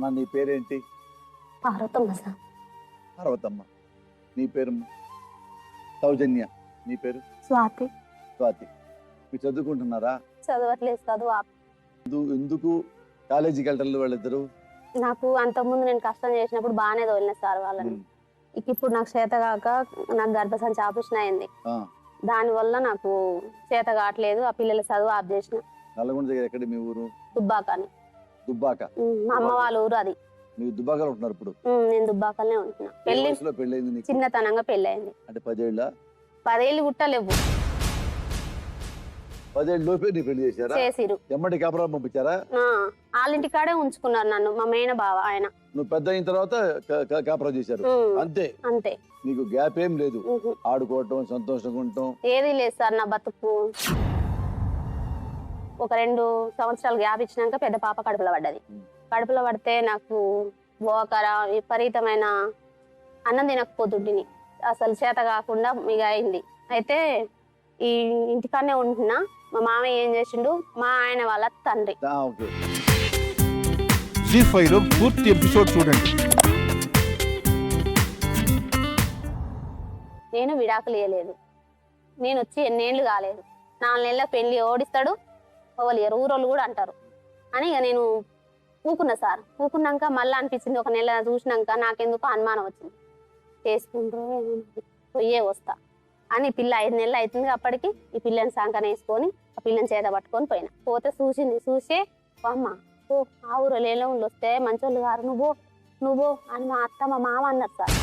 అమ్మ నీ పేరేంటి? పార్వతమ్మ సార్. పార్వతమ్మ. నీ పేరు? సౌజన్య. నీ పేరు? స్వాతి. స్వాతి. మీరు చదువుకుంటున్నారా? చదవట్లేదు, చదువు ఎందుకు కాలేజీకి వెళ్ళరు వాళ్ళిద్దరు? నాకు అంతకుముందు నేను కష్టం చేసినప్పుడు బాగానే తోలిన సార్ వాళ్ళని. ఇప్పుడు నాకు చేత కాక నాకు గర్భసంచి ఆపరేషన్ అయింది. దానివల్ల నాకు చేత కావట్లేదు. ఆ పిల్లల చదువు ఆఫ్ చేసిన. నల్గొండ దగ్గర ఎక్కడ మీ ఊరు? దుబ్బాక అని. దుబ్బాక? మా అమ్మ వాళ్ళ ఊరు అది. మీరు దుబ్బాకలో ఉంటున్నారు ఇప్పుడు? నేను దుబ్బాకనే ఉంటున్నా. పెళ్ళైంది? చిన్నతనంగా పెళ్లి అయింది. అంటే 10 ఏళ్ళ? 10 ఏళ్ళు గుట్టలేవు. 10 ఏళ్ళ లోపే నీ పెళ్లి చేశారా? చేసిరు. ఎమ్మటి కాపురం పంపించారా? వాళ్ళింటి కాడే ఉంచుకున్నారు నన్ను, మా మేన బావ ఆయన. నువ్వు పెద్ద అయిన తర్వాత కాపురం చేశారు అంతే? అంతే. నీకు గ్యాప్ ఏం లేదు? ఆడుకోవటం, సంతోషంగా ఉండటం ఏది లేదు సార్. నా బతుకు ఒక 2 సంవత్సరాలు గ్యాప్ ఇచ్చినాక పెద్ద పాప కడుపులో పడ్డది. కడుపులో పడితే నాకు విపరీతమైన అన్నం తినకపోతుంటిని. అసలు చేత కాకుండా ఇక అయింది. అయితే ఈ ఇంటికాడనే ఉంటున్నా. మా మామయ్య ఏం చేసిండు, మా ఆయన వాళ్ళ తండ్రి. జీ5 లో పూర్తి ఎపిసోడ్ చూడండి. నేను విడాకులు ఇవ్వలేదు. నేను వచ్చి 8 ఏళ్ళు కాలేదు. 4 నెలల పెళ్లి ఓడిస్తాడు ఓవలియరు, ఊరోళ్ళు కూడా అంటారు అని ఇక నేను ఊకున్నా సార్. ఊకున్నాక మళ్ళీ అనిపించింది, ఒక నెల చూసినాక నాకెందుకు అనుమానం వచ్చింది. చేసుకుంటూ పోయే వస్తా అని పిల్ల 5 నెలలు అవుతుంది. అప్పటికి ఈ పిల్లని సంకన వేసుకొని ఆ పిల్లని చేత పట్టుకొని పోయినా. పోతే చూసే అమ్మ ఆ ఊరు లేలో వస్తే మంచోళ్ళు గారు నువ్వు అని మా అత్త మా మామ అన్నారు సార్.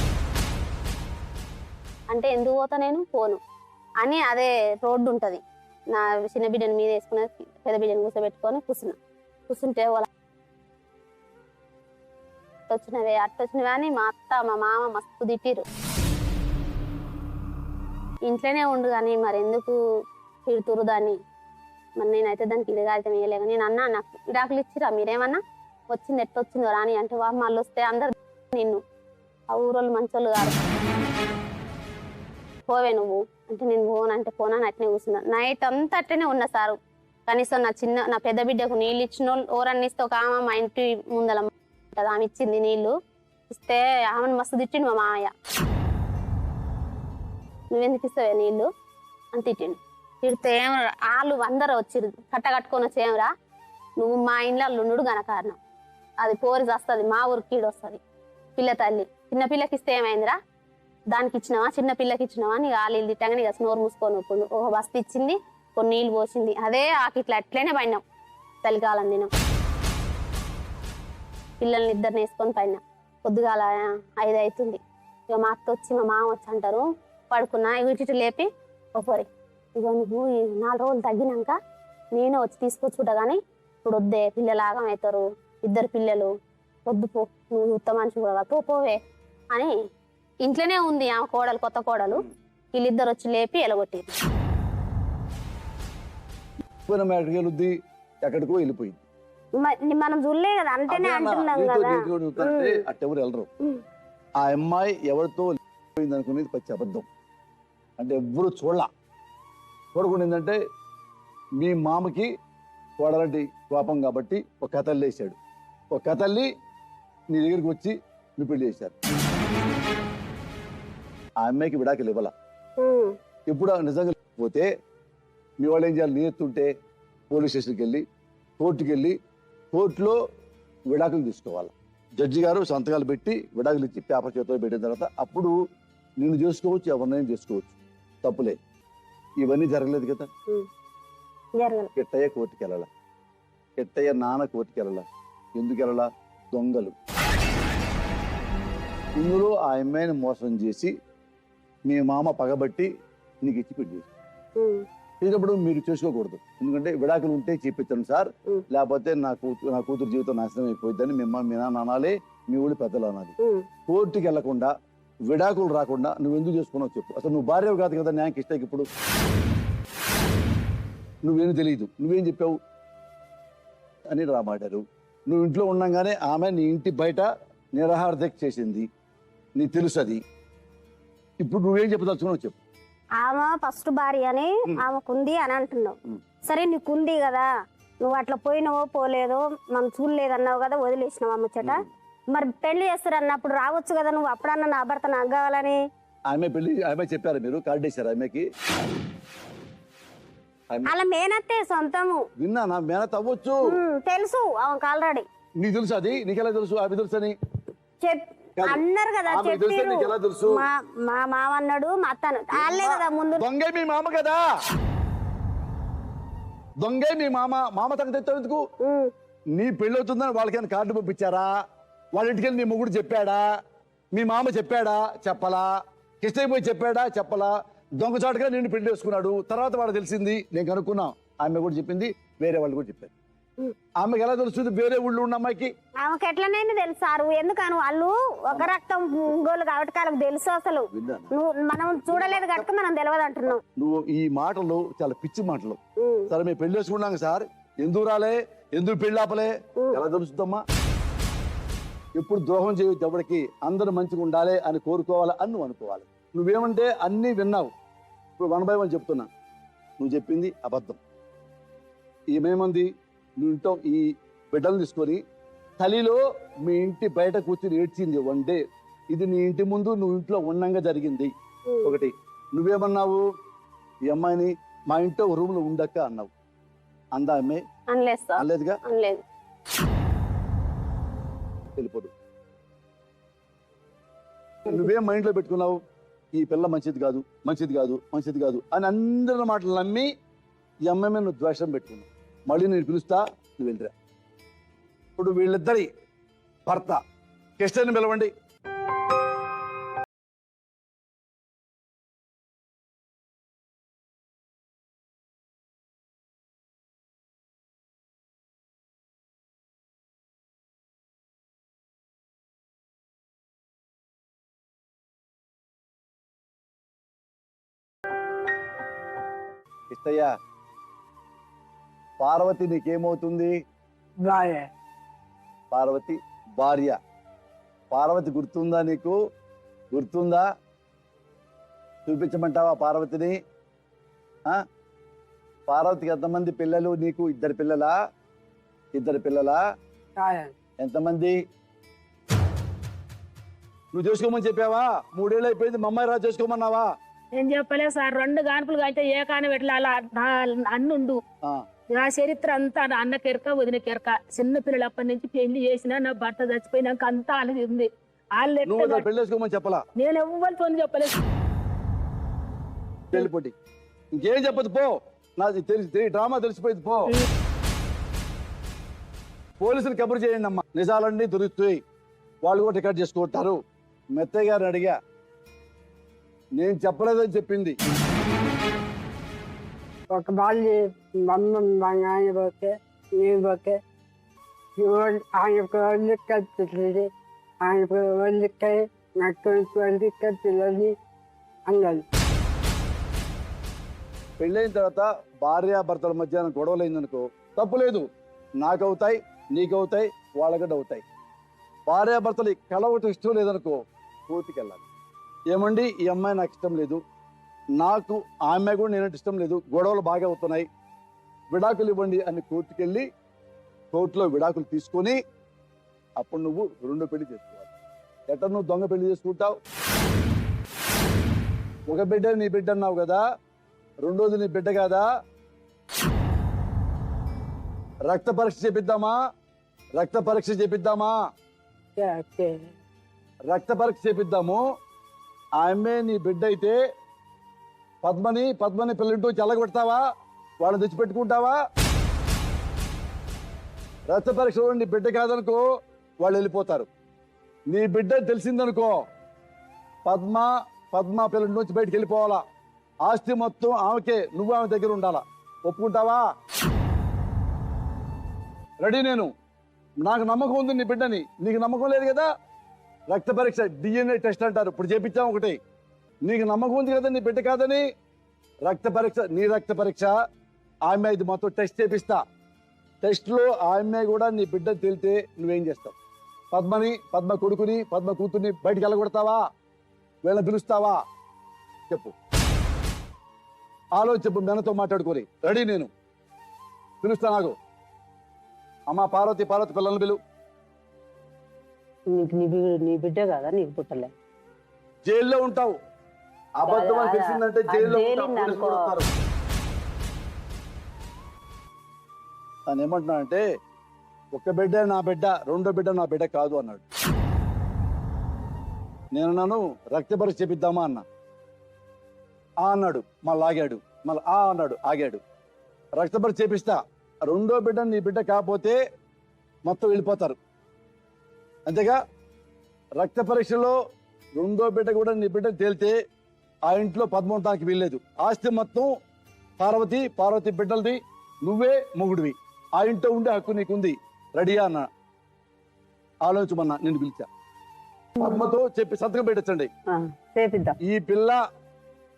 అంటే ఎందుకు పోతా నేను పోను అని అదే రోడ్డు ఉంటుంది. నా చిన్న బిడ్డని మీద వేసుకుని పెద్ద బిడ్డని కూర్చోబెట్టుకొని కూర్చుంటే వాళ్ళ అట్టొచ్చినవే అని మా అత్త మా మామ మస్తు తిట్టిరు. ఇంట్లోనే ఉండు కానీ మరి ఎందుకు తిడుతురు దాన్ని. మరి నేనైతే దానికి ఇదిగాయితం వేయలేక నేను అన్నా, నాకు విడాకులు ఇచ్చిరా మీరేమన్నా, వచ్చింది ఎట్టొచ్చిందో రాని అంటే మళ్ళీ వస్తే అందరు నిన్ను ఆ ఊరోళ్ళు మంచోళ్ళు కాదు, పోవే నువ్వు అంటే నేను పోనంటే పోనాను. అట్నే కూర్చున్నా. నైట్ అంతా అట్లనే ఉన్నా సారు. కనీసం నా పెద్ద బిడ్డకు నీళ్ళు ఇచ్చిన వాళ్ళు ఎవరన్నా ఇస్తే ఒక ఆమె మా ఇంటి ముందల ఉంటుంది, ఆమె ఇచ్చింది నీళ్లు. ఇస్తే ఆమెను మస్తు తిట్టిండు మా మామయ్య. నువ్వెందుకు ఇస్తావే నీళ్ళు అని తిట్టిండు. తిడితే వాళ్ళు అందరూ వచ్చిరు కట్టుకొని వచ్చేమరా, నువ్వు మా ఇంట్లో ఉండు గనకారణం, అది పోరి వస్తుంది మా ఊరికి కీడు వస్తుంది. పిల్ల తల్లి చిన్న పిల్లకి ఇస్తే ఏమైందిరా, దానికి ఇచ్చినావా చిన్న పిల్లకి ఇచ్చినావా అని వాళ్ళు తిట్టగానే ఇక నోరు మూసుకొని ఒప్పుడు ఒక బస్త ఇచ్చింది, కొన్ని నీళ్ళు పోసింది. అదే ఆకిట్లా అట్లనే పడినాం. చలికాలం దినం పిల్లల్ని 2 వేసుకొని పడినా. పొద్దుగాల 5 అవుతుంది. ఇక మా అత్త వచ్చి మా మామ వచ్చి అంటారు పడుకున్నా. ఇటు లేపి ఒకరి ఇక నువ్వు 4 రోజులు తగ్గినాక నేనే వచ్చి తీసుకొచ్చుకుంటా కానీ ఇప్పుడు వద్దే, పిల్లలు ఆగం అవుతారు, 2 పిల్లలు వద్దు పో, నువ్వు ఉత్తమ మనిషి కూడా పోవే అని. ఇంట్లోనే ఉంది ఆమె కోడలు, కొత్త కోడలు. వీళ్ళిద్దరు వచ్చి లేపి ఎలగొట్టింది. ఎక్కడికో వెళ్ళిపోయింది. మనం చూడలే కదా, అంటేనే అంటున్నాం కదా. అట్టెవరు వెళ్ళరు. ఆ అమ్మాయి ఎవరితో పోయింది అనుకునేది పచ్చి అబద్ధం. అంటే ఎవ్వరు చూడకుండా ఏంటంటే మీ మామకి కోడలంటి కోపం కాబట్టి ఒక కథల్లి వేసాడు. ఒక కథల్లి నీ దగ్గరికి వచ్చి మీ పెళ్లి చేశారు. ఆ అమ్మాయికి విడాకులు ఇవ్వాల. ఇప్పుడు నిజంగా పోతే మీ వాళ్ళు ఏం చేయాలి, నేర్తుంటే పోలీస్ స్టేషన్కి వెళ్ళి కోర్టుకి వెళ్ళి కోర్టులో విడాకులు తీసుకోవాలి. జడ్జి గారు సంతకాలు పెట్టి విడాకులు ఇచ్చి పేపర్ చేతిలో పెట్టిన తర్వాత అప్పుడు నిన్ను చేసుకోవచ్చు, ఎవరినైనా చేసుకోవచ్చు, తప్పులే. ఇవన్నీ జరగలేదు కదా. కిట్టయ్య కోర్టుకి వెళ్ళాల, కిట్టయ్య నాన్న కోర్టుకి వెళ్ళాల. ఎందుకు వెళ్ళాలా? దొంగలు. ఇందులో ఆ అమ్మాయిని మోసం చేసి మీ మామ పగబట్టి నీకు ఇచ్చి పెట్టి చేసినప్పుడు మీరు చేసుకోకూడదు. ఎందుకంటే విడాకులు ఉంటే చేపించండి సార్, లేకపోతే నా కూతురు జీవితం నాశనం అయిపోయిందని మీ నాన్న అనాలి, మీ ఊళ్ళో పెద్దలు అనాలి. కోర్టుకి వెళ్లకుండా విడాకులు రాకుండా నువ్వు ఎందుకు చేసుకున్నావు చెప్పు. అసలు నువ్వు భార్యవు కాదు కదా న్యాయకి ఇష్టకి. ఇప్పుడు నువ్వేం తెలియదు, నువ్వేం చెప్పావు అని రామాడారు. నువ్వు ఇంట్లో ఉండగానే ఆమె నీ ఇంటి బయట నిరాహార దీక్ష చేసింది, నీకు తెలుసు అది. ఇప్పుడు నువ్వేం చెప్పదలుచుకున్నావు చెప్పు. ఆమె ఫస్ట్ భార్య అని ఆమెకుంది అని అంటున్నావు. సరే నీకుంది కదా, నువ్వు అట్లా పోయినావో పోలేదో మనం చూడలేదన్నావు కదా, వదిలేసినావు ఆ ముచ్చట. మరి పెళ్లి చేస్తారు అన్నప్పుడు రావచ్చు కదా, నువ్వు అప్పుడన్నా నా భర్త నాకు కావాలని. ఆమె చెప్పారు, మీరు కార్డు వేశారు ఆమెకి? అలా మేనత్తే సొంతము. విన్నా, నా మేనత్ అవ్వచ్చు. తెలుసు ఆమెకు ఆల్రెడీ. నీకు తెలుసు? అది నీకెలా తెలుసు? ఆమె తెలుసు అని అన్నారు కదా, నీకెలా తెలుసు? మా మామ అన్నాడు, మా అత్త వాళ్ళే కదా ముందు. దొంగే మీ మామ కదా, దొంగే మీ మామ తగ్గ తెచ్చావు ఎందుకు? నీ పెళ్లి అవుతుందని వాళ్ళకైనా కార్డు పంపించారా? వాళ్ళ ఇంటికి వెళ్ళి నీ మొగుడు చెప్పాడా? మీ మామ చెప్పాడా? చెప్పలా. కిష్టయ్య పోయి చెప్పాడా? చెప్పలా. దొంగచాటుగా నిన్ను పెళ్లి చేసుకున్నాడు. తర్వాత వాడు తెలిసింది, నేను కనుక్కున్నా, ఆమె కూడా చెప్పింది, వేరే వాళ్ళు కూడా చెప్పారు. ఆమెకి ఎలా తెలుస్తుంది వేరే ఊళ్ళో ఉన్న అమ్మాయికి? ఆమెకి ఎట్లనైనా తెలుసారు, ఎందుకని వాళ్ళు ఒక రక్తం గోలు కాబట్టి వాళ్ళకి తెలుసు. అసలు నువ్వు మనం చూడలేదు కనుక మనం తెలియదు అంటున్నావు. నువ్వు ఈ మాటలు చాలా పిచ్చి మాటలు. సరే మేము పెళ్లి చేసుకున్నాం సార్, ఎందుకు రాలే, ఎందుకు పెళ్లి ఆపలే, ఎలా తెలుస్తుందమ్మా? ఎప్పుడు ద్రోహం చేయొచ్చు ఎవరికి, అందరూ మంచిగా ఉండాలి అని కోరుకోవాలి అని నువ్వు అనుకోవాలి. నువ్వేమంటే అన్నీ విన్నావు, ఇప్పుడు 1 by 1 చెప్తున్నా. నువ్వు చెప్పింది అబద్ధం. ఏమేమంది? నువ్వు ఇంట్లో ఈ బిడ్డలు తీసుకొని తల్లిలో మీ ఇంటి బయట కూర్చుని ఏడ్చింది 1 day. ఇది నీ ఇంటి ముందు నువ్వు ఇంట్లో ఉండంగా జరిగింది. ఒకటి. నువ్వేమన్నావు? ఈ అమ్మాయిని మా ఇంట్లో రూమ్ లో ఉండక్క అన్నావు. అందా అమ్మాయి? అనలేదుగా. వెళ్ళిపోదు. నువ్వేం మైండ్ లో పెట్టుకున్నావు? ఈ పిల్ల మంచిది కాదు, మంచిది కాదు, మంచిది కాదు అని అందరి మాటలు నమ్మి ఈ అమ్మాయి మీద నువ్వు ద్వేషం పెట్టుకున్నావు. మళ్ళీ నేను పిలుస్తా, నువ్వు వెళ్ళిరా. ఇప్పుడు వీళ్ళిద్దరి భర్త కిష్టయ్యని పిలవండి. కిష్టయ్య, పార్వతి నీకేమవుతుంది? పార్వతి భార్య. పార్వతి గుర్తుందా నీకు? గుర్తుందా? చూపించమంటావా పార్వతిని? పార్వతికి ఎంతమంది పిల్లలు? నీకు 2 పిల్లలా? 2 పిల్లలా? ఎంతమంది? నువ్వు చేసుకోమని చెప్పావా? 3 ఏళ్ళు అయిపోయింది, మా అమ్మాయి రా చేసుకోమన్నావా? నేను చెప్పలేదు సార్, 2 గానుపులు అయితే ఏ కాని పెట్టాల అన్నుండు. నా చరిత్ర అంతా అన్న కెరక వదిన కెరక. చిన్న పిల్లలు అప్పటి నుంచి పెళ్లి చేసినా, నా భర్త చచ్చిపోయినాక అంతా అలాగే ఉంది. పెళ్లి చేసుకోమని చెప్పలా? నేను ఎవ్వరితో చెప్పలేదు. వెళ్ళిపోటి, ఇంకేం చెప్పదు పో. నాది తెలిసి డ్రామా తెలిసిపోయింది పో. పోలీసులు కబురు చేయండి అమ్మా, నిజాలన్నీ దొరుకుతాయి. వాళ్ళు కూడా రికార్డ్ చేసుకుంటారు. మెత్తయ్య గారిని అడిగా, నేను చెప్పలేదని చెప్పింది. ఒక బాల్య ఆయన పోతే నేను పోతే ఆయనకు ఒళ్ళు కట్టింది, ఆయనకు ఒళ్ళుకై నాకు ఒళ్ళు కట్టిందని అన్నది. పెళ్ళైన తర్వాత భార్యాభర్తల మధ్య గొడవలు అయిందనుకో తప్పు లేదు. నాకవుతాయి, నీకవుతాయి, వాళ్ళగడ్డ అవుతాయి. భార్యాభర్తలు కలవటం ఇష్టం లేదనుకో కోర్టుకి వెళ్ళాలి. ఏమండి ఈ అమ్మాయి నాకు ఇష్టం లేదు, నాకు ఆమె కూడా నేనంటే ఇష్టం లేదు, గొడవలు బాగా అవుతున్నాయి, విడాకులు ఇవ్వండి అని కోర్టుకి వెళ్ళి కోర్టులో విడాకులు తీసుకొని అప్పుడు నువ్వు 2 పెళ్లి చేసుకోవాలి. ఎట్లా నువ్వు దొంగ పెళ్లి చేసుకుంటావు? ఒక బిడ్డ నీ బిడ్డ అన్నావు కదా, 2వది నీ బిడ్డ కాదా? రక్త పరీక్ష చేపిద్దామా? రక్త పరీక్ష చేపిద్దామా? రక్త పరీక్ష చేపిద్దాము. ఆమె నీ బిడ్డ అయితే పద్మని పిల్లలింటూ చెల్లగొడతావా? వాళ్ళని తెచ్చిపెట్టుకుంటావా? రక్త పరీక్ష నీ బిడ్డ కాదనుకో వాళ్ళు వెళ్ళిపోతారు. నీ బిడ్డ తెలిసిందనుకో పద్మ పిల్లల నుంచి బయటకు వెళ్ళిపోవాలా. ఆస్తి మొత్తం ఆమెకే, నువ్వు ఆమె దగ్గర ఉండాలా. ఒప్పుకుంటావా? రెడీ నేను. నాకు నమ్మకం ఉంది నీ బిడ్డని, నీకు నమ్మకం లేదు కదా. రక్త పరీక్ష DNA టెస్ట్ అంటారు, ఇప్పుడు చేపించాం ఒకటి. నీకు నమ్మకం ఉంది కదా నీ బిడ్డ కాదని. రక్త పరీక్ష, నీ రక్త పరీక్ష, ఆమె ఇది మొత్తం టెస్ట్ చేపిస్తా. టెస్ట్లో ఆమె కూడా నీ బిడ్డ తేలితే నువ్వేం చేస్తావు? పద్మ కొడుకుని పద్మ కూతుర్ని బయటికి వెళ్ళగొడతావా? వీళ్ళని పిలుస్తావా? చెప్పు, ఆలోచించు. మెనతో మాట్లాడుకోరి. రెడీ నేను. పిలుస్తా. నాకు అమ్మ పార్వతి పిల్లల్ని పిలువు. నీ బిడ్డ కదా, నీకు పుట్టలే. జైల్లో ఉంటావు. అబద్ధం అని తెలిసిందంటే జైల్లో ఉంటావు. తను ఏమంటున్నా అంటే ఒక బిడ్డ నా బిడ్డ, రెండో బిడ్డ నా బిడ్డ కాదు అన్నాడు. నేను నన్ను రక్త పరీక్ష చేపిద్దామా అన్నా. ఆ అన్నాడు, మళ్ళీ ఆగాడు. మళ్ళీ ఆ అన్నాడు, ఆగాడు. రక్త పరీక్ష చేపిస్తా, రెండో బిడ్డ నీ బిడ్డ కాకపోతే మొత్తం వెళ్ళిపోతారు. అంతేగా రక్త పరీక్షలో రెండో బిడ్డ కూడా నీ బిడ్డ తేలితే ఆ ఇంట్లో పద్మ ఉండడానికి వీల్లేదు. ఆస్తి మొత్తం పార్వతి బిడ్డలది, నువ్వే మొగుడివి. ఆ ఇంట్లో ఉండే హక్కు నీకుంది. రెడీయా అన్న. ఆలోచించమన్నా, నేను పిలిచా. పద్మతో చెప్పి సంతకం పెట్టించండి. ఈ పిల్ల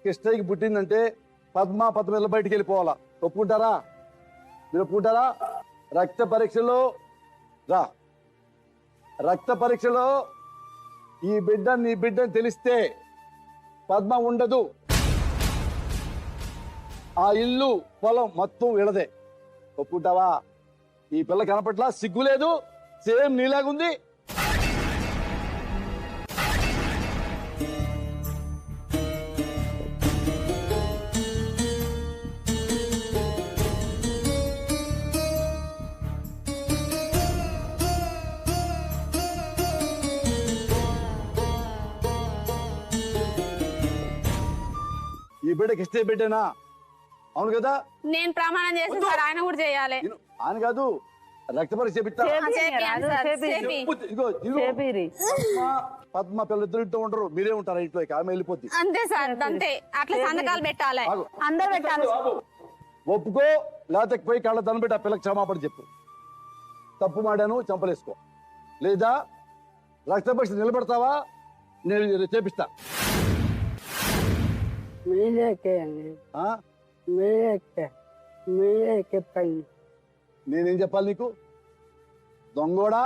కృష్ణయ్యకి పుట్టిందంటే పద్మ బయటికి వెళ్ళిపోవాలా. ఒప్పుకుంటారా? మీరు ఒప్పుకుంటారా? రక్త పరీక్షలో ఈ బిడ్డ నీ బిడ్డని తెలిస్తే పద్మ ఉండదు. ఆ ఇల్లు పొలం మొత్తం వీళ్ళదే. ఒప్పుకుంటావా? ఈ పిల్ల కనపట్లా, సిగ్గు లేదు, సేమ్ నీలాగుంది. ఈ బిడ్డకి ఇస్తే బిడ్డనా? అవును కదా. నేను ప్రమాణం చేసి సార్, ఆయన కూడా చేయాలి. ఆయన కాదు, రక్త పరీక్ష చేపిస్తా. పద్మ పిల్లలిద్దరు ఇంట్లో ఉండరు, మీరే ఉంటారా ఇంట్లో? ఆమె వెళ్ళిపోద్ది. అంతే సార్, అంతే. అట్లా సంతకాలు పెట్టాలి, అందరు పెట్టాలి. ఒప్పుకో, లేకపోతే పోయి కళ్ళ దండం పెట్టి ఆ పిల్లకి క్షమాపణ చెప్పు. తప్పు మాడాను, చంపలేసుకో. లేదా రక్త పరీక్ష నిలబెడతావా? నేను చేపిస్తా. నేనేం చెప్పాలి నీకు? దొంగోడా,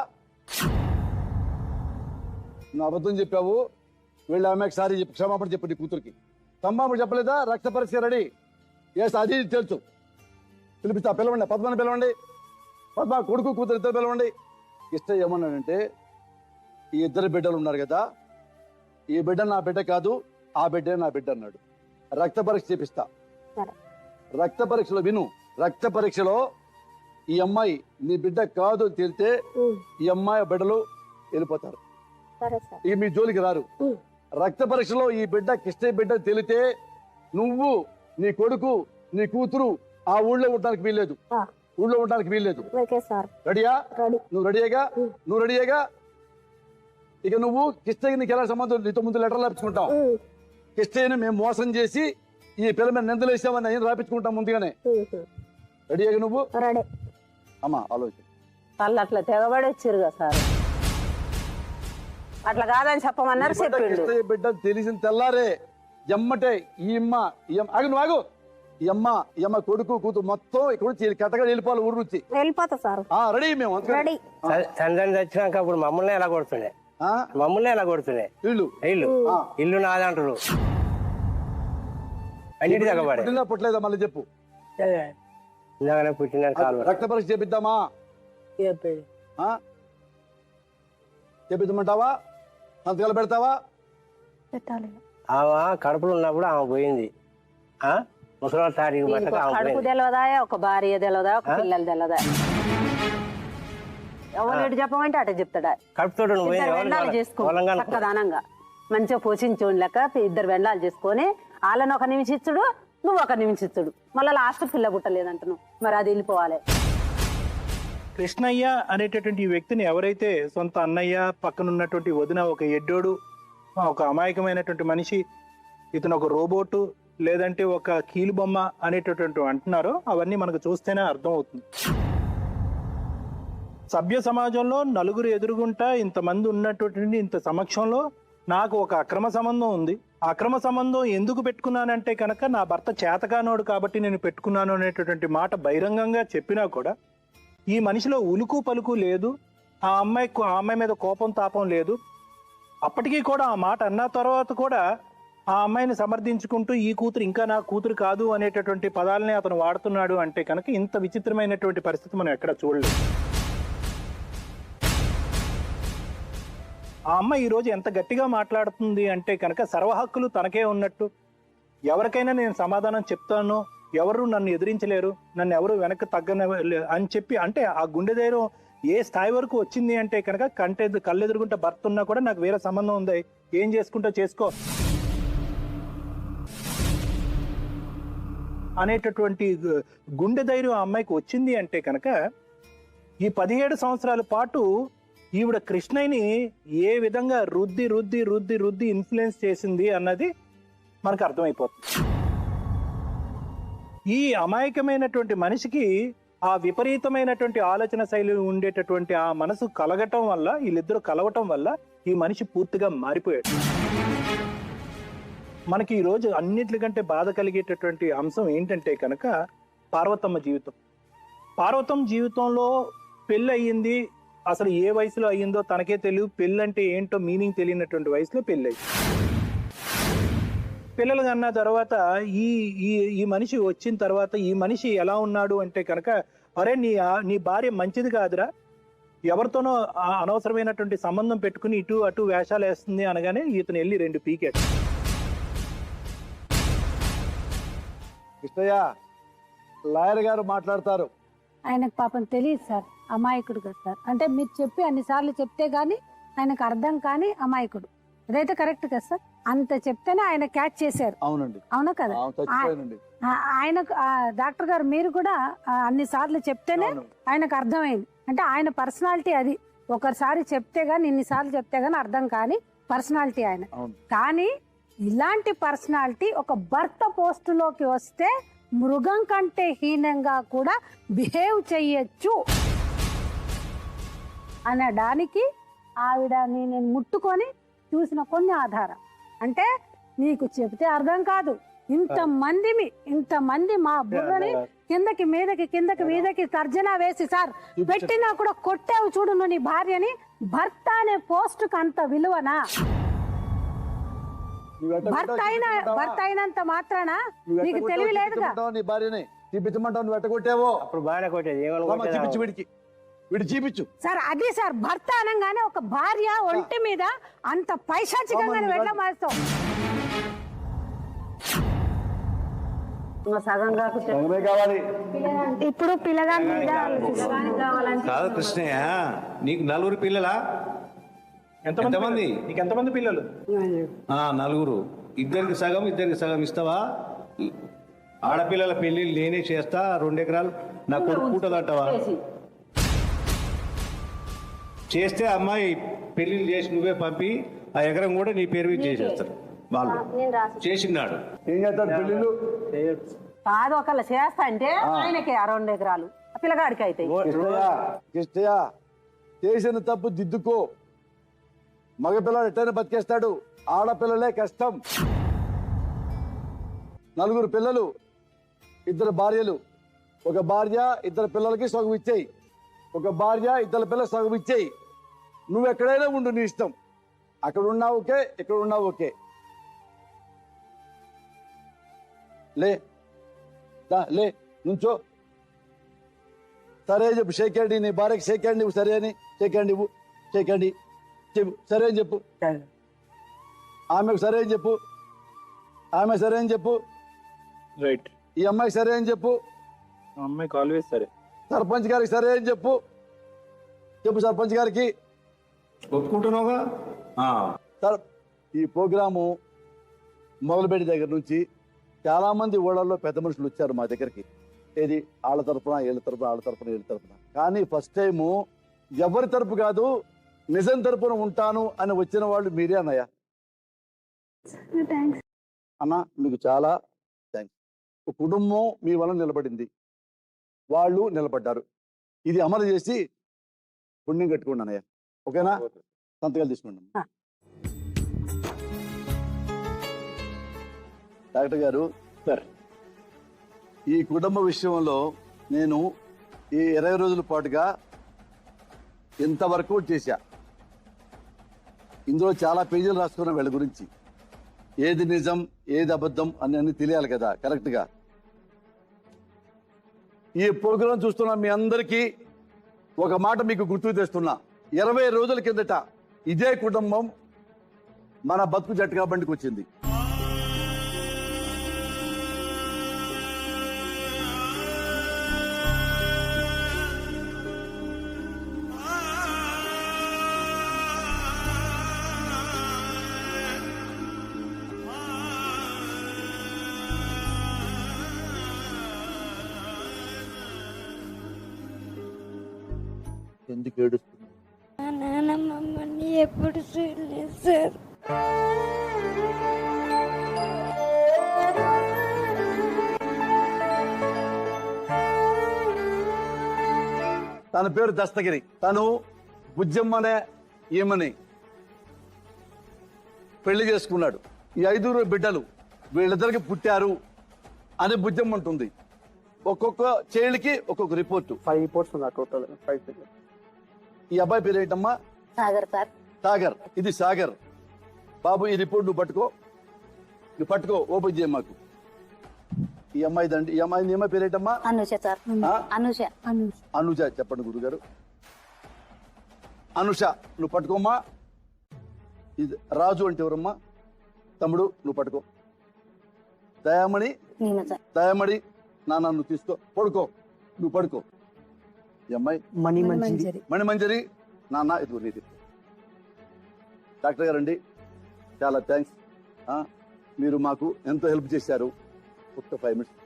నువ్వు అబద్ధం చెప్పావు. వెళ్ళి ఆమెకు సారి చెప్పి క్షమాపణ చెప్పు నీ కూతురికి. క్షమాపణ చెప్పలేదా? రక్త పరీక్ష రెడీ. ఎస్, అది తెలుసు. పిలిపిస్తా. పిలవండి, పద్మని పిలవండి. పద్మ కొడుకు కూతురు ఇద్దరు పిలవండి. ఇష్టం ఏమన్నాడంటే, ఈ ఇద్దరు బిడ్డలు ఉన్నారు కదా, ఈ బిడ్డ నా బిడ్డ కాదు, ఆ బిడ్డే నా బిడ్డ అన్నాడు. రక్త పరీక్ష చేపిస్తా. రక్త పరీక్షలో విను. రక్త పరీక్షలో ఈ అమ్మాయి నీ బిడ్డ కాదు తేలితే ఈ అమ్మాయి బిడ్డలు వెళ్ళిపోతారు. ఇక మీ జోలికి రారు. రక్త పరీక్షలో ఈ బిడ్డ కిష్ట బిడ్డ తేలితే నువ్వు, నీ కొడుకు, నీ కూతురు ఆ ఊళ్ళో ఉండడానికి వీల్లేదు. రెడీయా? నువ్వు రెడీయేగా? ఇక నువ్వు కిష్టయ్య నీకు ఎలా సంబంధం? నీతో ముందు లెటర్లు రాపించుకుంటాం. కిష్టయ్యని మేము మోసం చేసి ఈ పిల్ల మీద నిందలు వేసామని నేను రాపించుకుంటాం ముందుగానే. రెడీగా నువ్వు? అమ్మా ఆలోచన. వాళ్ళు అట్లా తెగబడి వచ్చారు కదా సార్, అట్లా కాదని చెప్పమన్నారు. కిష్టయ్య బిడ్డ తెలిసిన తెల్లారే ఎమ్మటే ఈ అమ్మ కొడుకు కూతురు మొత్తం ఇక్కడ కట్టగా వెళ్ళిపోవాలి. ఊరు నుంచి వెళ్ళిపోతా సార్. రెడీ మేము. సంజయ్ వచ్చినాక అప్పుడు మమ్మల్ని ఎలా కొడుతుండే? ఇల్లు నాదంటారు. అన్నిటి తగ్గబడే. పుట్టలేదా? మళ్ళీ చెప్పు. పుట్టిన రక్త పరీక్ష చేపిద్దామా? చేపిద్దామంటావా? సంతకాలు పెడతావా? ఆమె కడుపులో ఉన్నప్పుడు ఆమె పోయింది. ముసలి తారీఖు కడుపు తెలవదా, ఒక భార్య తెలవదా, ఒక పిల్లలు తెలవదా? ఎవరు చెప్పమంటే అటే చెప్తాడా? కడుపుతో చక్కదానంగా మంచిగా పోషించోని లెక్క ఇద్దరు వెండాలు చేసుకొని వాళ్ళని ఒక నిమిషిచ్చుడు, నువ్వు ఒక నిమిషిచ్చుడు, మళ్ళీ లాస్ట్ పిల్ల పుట్టలేదంటున్నావు. మరి అది వెళ్ళిపోవాలి. కృష్ణయ్య అనేటటువంటి వ్యక్తిని ఎవరైతే సొంత అన్నయ్య, పక్కన ఉన్నటువంటి వదిన ఒక ఎడ్డోడు, ఒక అమాయకమైనటువంటి మనిషి, ఇతను ఒక రోబోటు, లేదంటే ఒక కీలు బొమ్మ అనేటటువంటి అంటున్నారో అవన్నీ మనకు చూస్తేనే అర్థం అవుతుంది. సభ్య సమాజంలో నలుగురు ఎదురుగుంటా ఇంతమంది ఉన్నటువంటి ఇంత సమక్షంలో నాకు ఒక అక్రమ సంబంధం ఉంది. అక్రమ సంబంధం ఎందుకు పెట్టుకున్నానంటే కనుక నా భర్త చేతకానోడు కాబట్టి నేను పెట్టుకున్నాను అనేటటువంటి మాట బహిరంగంగా చెప్పినా కూడా ఈ మనిషిలో ఉలుకు పలుకు లేదు. ఆ అమ్మాయి మీద కోపం తాపం లేదు. అప్పటికీ కూడా ఆ మాట అన్న తర్వాత కూడా ఆ అమ్మాయిని సమర్థించుకుంటూ ఈ కూతురు ఇంకా నా కూతురు కాదు అనేటటువంటి పదాలని అతను వాడుతున్నాడు అంటే కనుక ఇంత విచిత్రమైనటువంటి పరిస్థితి మనం ఎక్కడ చూడలేదు. ఆ అమ్మ ఈ రోజు ఎంత గట్టిగా మాట్లాడుతుంది అంటే కనుక సర్వహక్కులు తనకే ఉన్నట్టు, ఎవరికైనా నేను సమాధానం చెప్తాను, ఎవరు నన్ను ఎదిరించలేరు, నన్ను ఎవరు వెనక్కి తగ్గని అని చెప్పి, అంటే ఆ గుండె ధైర్యం ఏ స్థాయి వరకు వచ్చింది అంటే కనుక కళ్ళెదురుగుంటే భర్త ఉన్నా కూడా నాకు వేరే సంబంధం ఉంది, ఏం చేసుకుంటా చేసుకో అనేటటువంటి గుండె ధైర్యం ఆ అమ్మాయికి వచ్చింది అంటే కనుక ఈ 17 సంవత్సరాల పాటు ఈవిడ కృష్ణయ్యని ఏ విధంగా రుద్ది రుద్ది రుద్ది రుద్ది ఇన్ఫ్లుయెన్స్ చేసింది అన్నది మనకు అర్థమైపోతుంది. ఈ అమాయకమైనటువంటి మనిషికి ఆ విపరీతమైనటువంటి ఆలోచన శైలి ఉండేటటువంటి ఆ మనసు కలగటం వల్ల, వీళ్ళిద్దరూ కలవటం వల్ల ఈ మనిషి పూర్తిగా మారిపోయాడు. మనకి ఈ రోజు అన్నిటికంటే బాధ కలిగేటటువంటి అంశం ఏంటంటే కనుక పార్వతమ్మ జీవితం. పార్వతమ్మ జీవితంలో పెళ్ళి అయ్యింది, అసలు ఏ వయసులో అయ్యిందో తనకే తెలియదు, పెళ్ళి అంటే ఏంటో మీనింగ్ తెలియనటువంటి వయసులో పెళ్ళి అయ్యింది. పిల్లలు కన్నా తర్వాత ఈ మనిషి వచ్చిన తర్వాత ఈ మనిషి ఎలా ఉన్నాడు అంటే కనుక, అరే నీ భార్య మంచిది కాదురా, ఎవరితోనో అనవసరమైనటువంటి సంబంధం పెట్టుకుని ఇటు అటు వేషాలు వేస్తుంది అనగానే ఇతను వెళ్ళి 2 పీకాడు. కృష్ణయ్య, లాయర్ గారు మాట్లాడతారు. ఆయనకు పాపం తెలియదు సార్, అమాయకుడు కదా సార్. అంటే మీరు చెప్పి అన్నిసార్లు చెప్తే గానీ ఆయనకు అర్థం కాని అమాయకుడు. అదైతే కరెక్ట్ కదా సార్, అంత చెప్తేనే ఆయన క్యాచ్ చేశారు. అవునండి, అవునా కదా? ఆయనకు డాక్టర్ గారు మీరు కూడా అన్ని సార్లు చెప్తేనే ఆయనకు అర్థమైంది. అంటే ఆయన పర్సనాలిటీ అది. ఒకసారి చెప్తే గానీ, ఇన్నిసార్లు చెప్తే గానీ అర్థం కాని పర్సనాలిటీ ఆయన. కానీ ఇలాంటి పర్సనాలిటీ ఒక భర్త పోస్టులోకి వస్తే మృగం కంటే హీనంగా కూడా బిహేవ్ చెయ్యొచ్చు అనడానికి ఆవిడని నేను ముట్టుకొని చూసిన కొన్ని ఆధారం. అంటే నీకు చెబితే అర్థం కాదు, ఇంతమంది మా బుర్రని కిందకి మీదకి తర్జనా వేసి సార్ పెట్టినా కూడా కొట్టావు చూడు నువ్వు నీ భార్యని. భర్త అనే పోస్ట్ కు అంత విలువనా? భర్త అయినంత మాత్రాన నీకు తెలివి లేదుగా. నీ భార్యని చూపించమంటావు, నువ్వు ఎట్టగొట్టావో అప్పుడు బాగానే కొట్టేది. వీడు చూపించు సార్. అది సార్, భర్త అనగానే ఒక భార్య ఒంటి మీద అంత పైశాచికంగా వెళ్ళ మారుస్తావు. సగం కావాలి ఇప్పుడు పిల్లగాని కాదు కృష్ణయ్య, నీకు 4 పిల్లలా? ఎంతమంది? నీకు ఎంతమంది పిల్లలు? 4. ఇద్దరికి సగం ఇస్తావా? ఆడపిల్లల పెళ్లి నేనే చేస్తా, 2 ఎకరాలు నా కొడుకు పుట్టదంటావా? చేస్తే అమ్మాయి పెళ్లిళ్ళు చేసి నువ్వే పంపి ఆ ఎకరం కూడా నీ పేరు మీద చేసేస్తారు. వాళ్ళు చేసినాడు. ఏం చేస్తారు పెళ్లిళ్ళు? కాదు, ఒకళ్ళు చేస్తా అంటే ఆయనకి 2 ఎకరాలు, పిల్లగాడికి అయితే. కృష్ణయ్య, చేసిన తప్పు దిద్దుకో. మగపిల్లడు ఎట్టైనా బతికేస్తాడు, ఆడపిల్లలే కష్టం. 4 పిల్లలు, 2 భార్యలు. ఒక భార్య 2 పిల్లలకి సగం ఇచ్చేయి, ఒక భార్య 2 పిల్లలకి సగం ఇచ్చేయి. నువ్వు ఎక్కడైనా ఉండు, నీ ఇష్టం. అక్కడ ఉన్నావు ఓకే, ఇక్కడ ఉన్నావు ఓకే. లే నుంచో. సరే చెప్పు, షేక్ హ్యాండ్. నీ భార్యకి షేక్ హ్యాండ్ ఇవ్వు. సరే అని షేక్ హ్యాండ్ ఇవ్వు. షేక్ హ్యాండ్ చెప్పు, సరే అని చెప్పు. ఆమెకు సరే అని చెప్పు. ఆమె సరే అని చెప్పు. రైట్. ఈ అమ్మాయికి సరే అని చెప్పు. అమ్మాయికి ఆల్వేస్ సరే. సర్పంచ్ గారికి సరే అని చెప్పు. సర్పంచ్ గారికి. ఒప్పుకుంటున్నావుగా? సార్, ఈ ప్రోగ్రాము మొదలుపెట్టి దగ్గర నుంచి చాలా మంది ఊళ్ళల్లో పెద్ద మనుషులు వచ్చారు మా దగ్గరికి. ఏది వాళ్ళ తరపున వీళ్ళ తరపున. కానీ ఫస్ట్ టైము ఎవరి తరపు కాదు, నిజం తరపున ఉంటాను అని వచ్చిన వాళ్ళు మీరే అన్నయ్య. అన్న, మీకు చాలా థ్యాంక్స్. కుటుంబం మీ వల్ల నిలబడింది, వాళ్ళు నిలబడ్డారు. ఇది అమలు చేసి పుణ్యం కట్టుకోండి అన్నయ్య. ఓకేనా? సంతకాలు తీసుకోండి. డాక్టర్ గారు, సార్, ఈ కుటుంబ విషయంలో నేను ఈ 20 రోజుల పాటుగా ఎంత వర్కౌట్ చేశా. ఇందులో చాలా పేజీలు రాసుకున్నాం వీళ్ళ గురించి. ఏది నిజం, ఏది అబద్ధం అని అన్ని తెలియాలి కదా కరెక్ట్గా. ఈ ప్రోగ్రాం చూస్తున్న మీ అందరికీ ఒక మాట మీకు గుర్తు తెస్తున్నా. 20 రోజుల కిందట ఇదే కుటుంబం మన బతుకు జట్టుగా బండికి వచ్చింది. ఎందుకు ఏడుస్తుంది? నాన్న మమ్మల్ని ఎప్పుడు చూడలేదు సార్. తన పేరు దస్తగిరి. తను బుజ్జమ్మనే ఈమెని పెళ్లి చేసుకున్నాడు. ఈ 5 బిడ్డలు వీళ్ళిద్దరికి పుట్టారు అని బుజ్జమ్మ ఉంటుంది. ఒక్కొక్క చైల్డ్కి ఒక్కొక్క రిపోర్టు. 5 రిపోర్ట్స్ ఉన్నా టోటల్ 5. ఈ అబ్బాయి పేరు ఏంటమ్మా? సాగర్ సార్. సాగర్. ఇది సాగర్. బాబు ఈ రిపోర్ట్ నువ్వు పట్టుకో, ఓపెన్ చేయ మాకు. ఈ అమ్మాయి దండి. ఈ అమ్మాయి పేరు ఏంటమ్మా? అనుష సార్. అనుష. అనుష చెప్పండి గురుగారు. అనుష నువ్వు పట్టుకోమ్మా. ఇది రాజు అంటే ఎవరమ్మా? తమ్ముడు నువ్వు పట్టుకో. దయామణి. దయామణి నాన్న నువ్వు తీసుకో, పడుకో, నువ్వు పడుకో. ఈ అమ్మాయి మణిమంజరి. నాన్న ఇది నీది. డాక్టర్ గారండి చాలా థ్యాంక్స్. మీరు మాకు ఎంతో హెల్ప్ చేశారు. ఒక్క 5 minutes.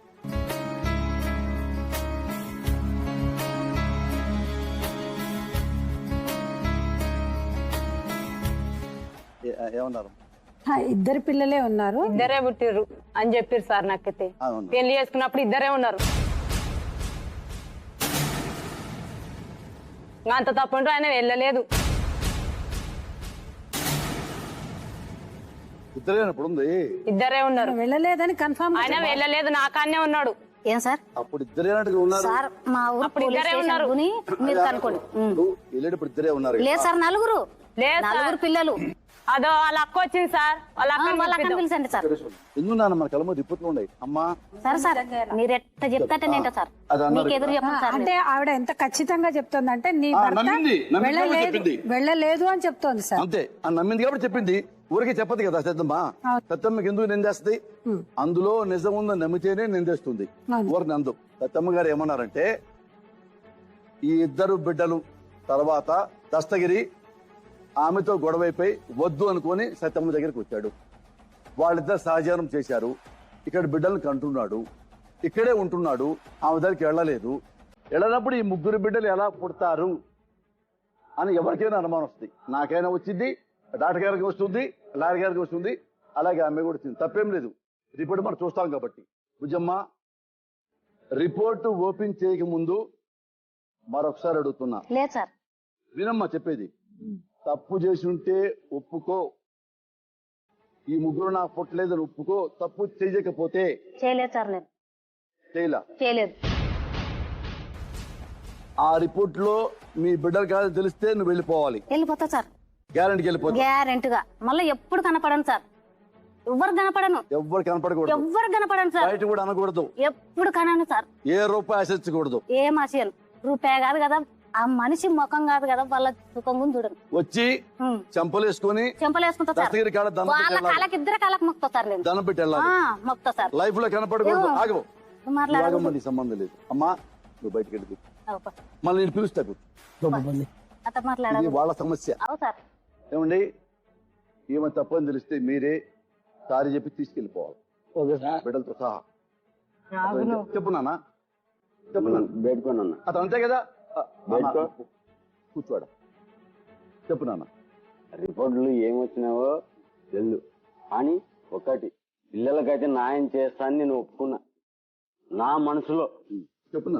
ఏమన్నారు? 2 పిల్లలే ఉన్నారు. 2 పుట్టిర్రు అని చెప్పారు సార్. నాకైతే పెళ్లి చేసుకున్నప్పుడు 2 ఉన్నారు. అంత తప్పుంటూ ఆయన వెళ్ళలేదు. ఇద్దరే ఉన్నారు. వెళ్ళలేదని కన్ఫర్మ్. ఆయన వెళ్ళలేదు, నాకాన్నే ఉన్నాడు. ఏం సార్? అప్పుడు ఇద్దరే ఉన్నారు సార్. మా ఊరు అప్పుడు ఇద్దరే ఉన్నారు. మీరు కనుకోండి. ఇద్దరే ఉన్నారు. లేదు సార్, 4. లేదు 4 పిల్లలు. అదో వాళ్ళ అక్క వచ్చింది సార్. వాళ్ళ అక్కని పిలిచండి సార్. ఎందుకు నాన్న మన కళ్ళ రిపోర్ట్లు ఉన్నాయి అమ్మా. సార్ మీరు ఎట్లా చెప్తాటే నేంట సార్. మీకు ఎదురు చెప్పండి సార్. అంటే ఆవిడ ఎంత ఖచ్చితంగా చెప్తోందంటే నీ భర్త వెళ్ళలేదు అని చెప్తోంది సార్. అంతే నమ్మింది కాబట్టి చెప్పింది. ఊరికే చెప్పదు కదా సత్తమ్మ. సత్తమ్మకి ఎందుకు నిందేస్తుంది? అందులో నిజం ఉందని నమ్మితేనే నిందేస్తుంది. ఊరికి నందు. సత్తమ్మ గారు ఏమన్నారంటే ఈ 2 బిడ్డలు తర్వాత దస్తగిరి ఆమెతో గొడవైపోయి వద్దు అనుకొని సత్తమ్మ దగ్గరికి వచ్చాడు. వాళ్ళిద్దరు సహజీవనం చేశారు. ఇక్కడ బిడ్డలను కంటున్నాడు, ఇక్కడే ఉంటున్నాడు. ఆమె దగ్గరికి వెళ్ళలేదు. వెళ్ళినప్పుడు ఈ 3 బిడ్డలు ఎలా పుడతారు అని ఎవరికైనా అనుమానం వస్తుంది. నాకైనా వచ్చింది, డాక్టర్ గారికి వస్తుంది, లాయర్ గారికి వస్తుంది, అలాగే ఆమె కూడా వచ్చింది. తప్పేం లేదు. రిపోర్ట్ మనం చూస్తాం కాబట్టి. భుజమ్మ రిపోర్టు ఓపెన్ చేయక ముందు మరొకసారి అడుగుతున్నా. లేదు సార్. వినమ్మా చెప్పేది. తప్పు చేసి ఉంటే ఒప్పుకో. ఈ 3 నాకు పుట్టలేదని ఒప్పుకో. తప్పు చేయకపోతే చేయలేదు సార్. నేను చేయలేదు. ఆ రిపోర్ట్ లో మీ బిడ్డలు కాదని తెలిస్తే నువ్వు వెళ్ళిపోవాలి. వెళ్ళిపోతా సార్. గ్యారెంటీకి వెళ్ళిపోతా. గ్యారెంటీగా. మళ్ళీ ఎప్పుడు కనపడను సార్. ఎవరు కనపడను. ఎవరు కనపడకూడదు. ఎవరు కనపడను సార్. బయట కూడా అనకూడదు. ఎప్పుడు కనను సార్. ఏ రూపాయి ఆశించకూడదు. ఏం ఆశయాలు? రూపాయి కాదు కదా, ఆ మనిషి ముఖం కాదు కదా, వాళ్ళ సుఖం గురించి చూడరు. వచ్చి చెంపలేసుకుంటా సార్. వాళ్ళ కాళ్ళకి 2 కాళ్ళకి మొక్తా సార్. నేను దండం పెట్టి మొక్తా సార్. లైఫ్ లో కనపడకూడదు. ఆగవు. మాట్లాడమని సంబంధం లేదు. అమ్మా నువ్వు బయటకు వెళ్ళి మళ్ళీ నేను పిలుస్తాను. వాళ్ళ సమస్య. ఏమండి ఏమో తప్పని తెలిస్తే మీరే సారీ చెప్పి తీసుకెళ్ళిపోవాలి బిడ్డలతో సహా. చెప్పు నాన్న. అతను అంతే కదా. కూర్చోడా. చెప్పు నాన్న. రిపోర్ట్లు ఏమొచ్చినావో తెలు అని ఒకటి పిల్లలకైతే న్యాయం చేస్తాను నేను ఒప్పుకున్నా. నా మనసులో చెప్పున్నా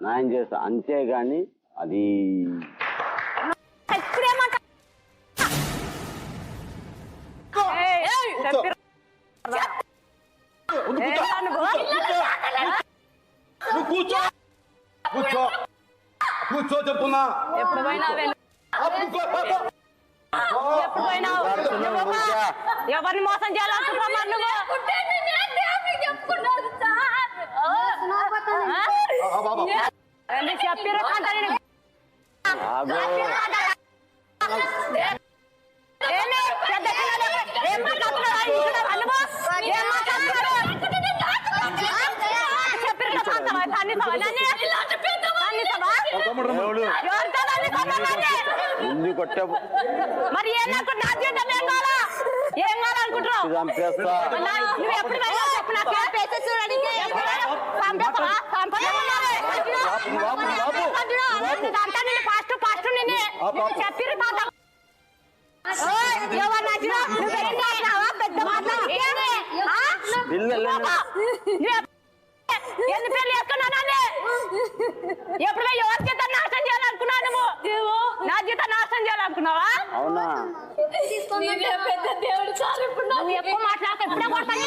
న్యాయం చేస్తా, అంతేగాని అది కూర్చో చెప్పున్నా. ఎప్పుడు ఎవరిని మోసం చేయాలనుకుంటున్నావు ఎందుకు కొట్టావు? మరి ఏం నాకు నా జీవితం ఏం కావాలా? ఏం కావాలనుకుంటున్నావు? చంపేస్తా. నువ్వు ఎప్పుడు వెళ్ళావు చెప్పు నాకు. చూడడానికి ఫాస్ట్ ఫాస్ట్ నేను చెప్పిరు తాత. ఎవరు నచ్చినా నువ్వేం చేసినావా? పెద్ద మాట్లాడు. ఎన్ని పేర్లు వేసుకున్నాను? ఎప్పుడు ఎవరి జీతం నాశనం చేయాలనుకున్నావు? నువ్వు నా జీతం నాశనం చేయాలనుకున్నావా? అవునా? నువ్వు ఎక్కువ మాట్లాడక ఎప్పుడే కొడతాను.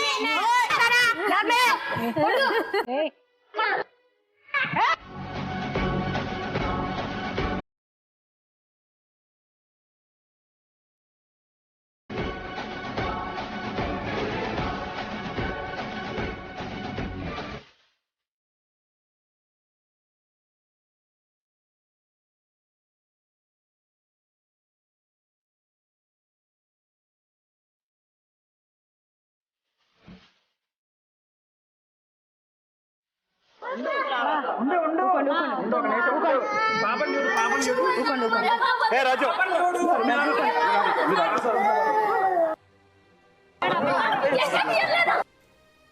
రాజు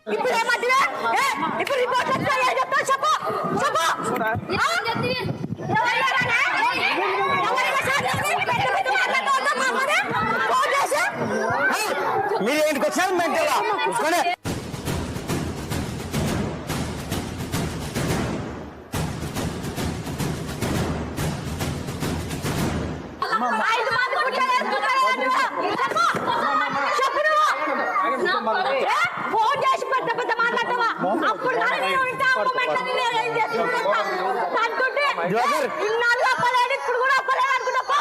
ఇప్పుడు ఏమంటే ఇప్పుడు రిపోర్ట్ చెప్తా చెప్పు మీరు ఏంటికి వచ్చారు మెంటల్గా ఫోన్ చేసి పెద్ద పెద్ద మాట్లాడతావా? అప్పుడు ఇన్నాళ్ళు అప్పలేదు, ఇప్పుడు కూడా అప్పలేదు అనుకున్నావా?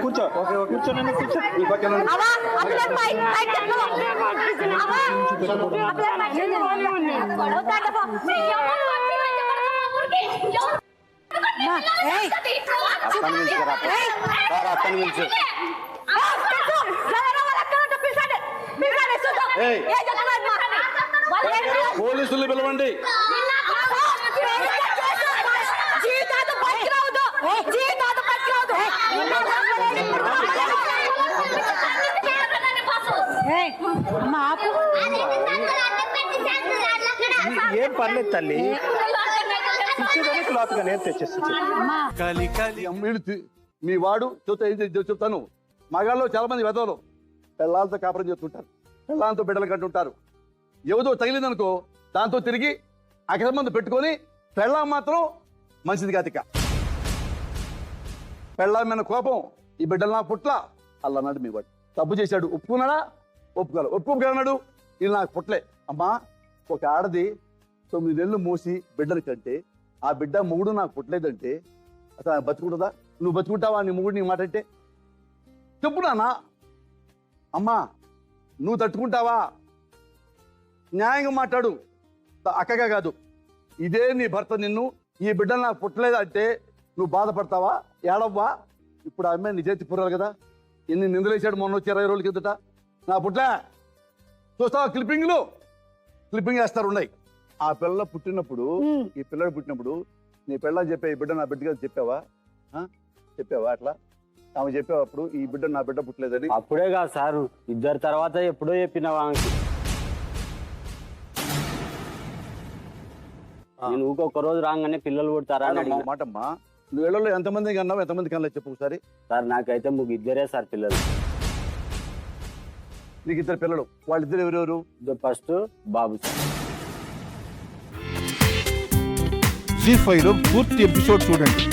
కూర్చో కూర్చోనండి కూర్చో. పోలీసులు పిలవండి. ఏం పర్లేదు తల్లి, ఇచ్చేదని క్లాత్ గా నేను తెచ్చేస్తాను. మీ వాడు చెప్తాను. మగాళ్ళు చాలా మంది వెదవలు పిల్లలతో కాపురం చేస్తుంటారు, పిల్లలతో బిడ్డలు కంటుంటారు. ఏదో తగిలిందనుకో దాంతో తిరిగి అక్రమందు పెట్టుకొని పెళ్ళాం మాత్రం మంచిది కాదిక. పెళ్ళాం మీద కోపం, ఈ బిడ్డలు నా పుట్ల అలా అన్నాడు మీ వాడు. తప్పు చేశాడు, ఒప్పుకున్నాడా? ఒప్పుకోగలన్నాడు. ఇది నాకు పుట్లే. అమ్మా, ఒక ఆడది 9 నెలలు మోసి బిడ్డల కంటే ఆ బిడ్డ మొగుడు నాకు పుట్టలేదంటే అసలు బతుకుంటుందా? నువ్వు బతుకుంటావా నీ మొగుడు నీ మాట అంటే? చెప్పు నాన్న. అమ్మా, నువ్వు తట్టుకుంటావా? న్యాయంగా మాట్లాడు, అక్కగా కాదు. ఇదే నీ భర్త నిన్ను ఈ బిడ్డలు నాకు పుట్టలేదంటే నువ్వు బాధపడతావా? ఏడవ్వా? ఇప్పుడు ఆ అమ్మాయి నిజాయితీ పురాలి కదా. ఎన్ని నిందలేసాడు మొన్న వచ్చి 20 రోజుల కిందట. నా పుట్లే చూస్తావా? క్లిప్పింగ్ వేస్తారు ఉన్నాయి. ఆ పిల్ల పుట్టినప్పుడు, ఈ పిల్లడు పుట్టినప్పుడు నీ పిల్ల చెప్పే ఈ బిడ్డ నా బిడ్డగా చెప్పావా? అట్లా ఆమె చెప్పేటప్పుడు ఈ బిడ్డ నా బిడ్డ పుట్టలేదని? అప్పుడే కాదు సార్, ఇద్దరు తర్వాత ఎప్పుడో చెప్పినావా? నేను ఊకొక్క రోజు రాగానే పిల్లలు పుడతారా మాటమ్మా. నువ్వు ఏళ్ళలో ఎంతమంది కన్నావు, ఎంతమంది కన్నా చెప్పు ఒకసారి. సార్ నాకైతే ఇద్దరే సార్ పిల్లలు. నీకు 2 పిల్లలు, వాళ్ళిద్దరు ఎవరెవరు? ఫస్ట్ బాబు సార్. జీ5లో పూర్తి ఎపిసోడ్ చూడండి.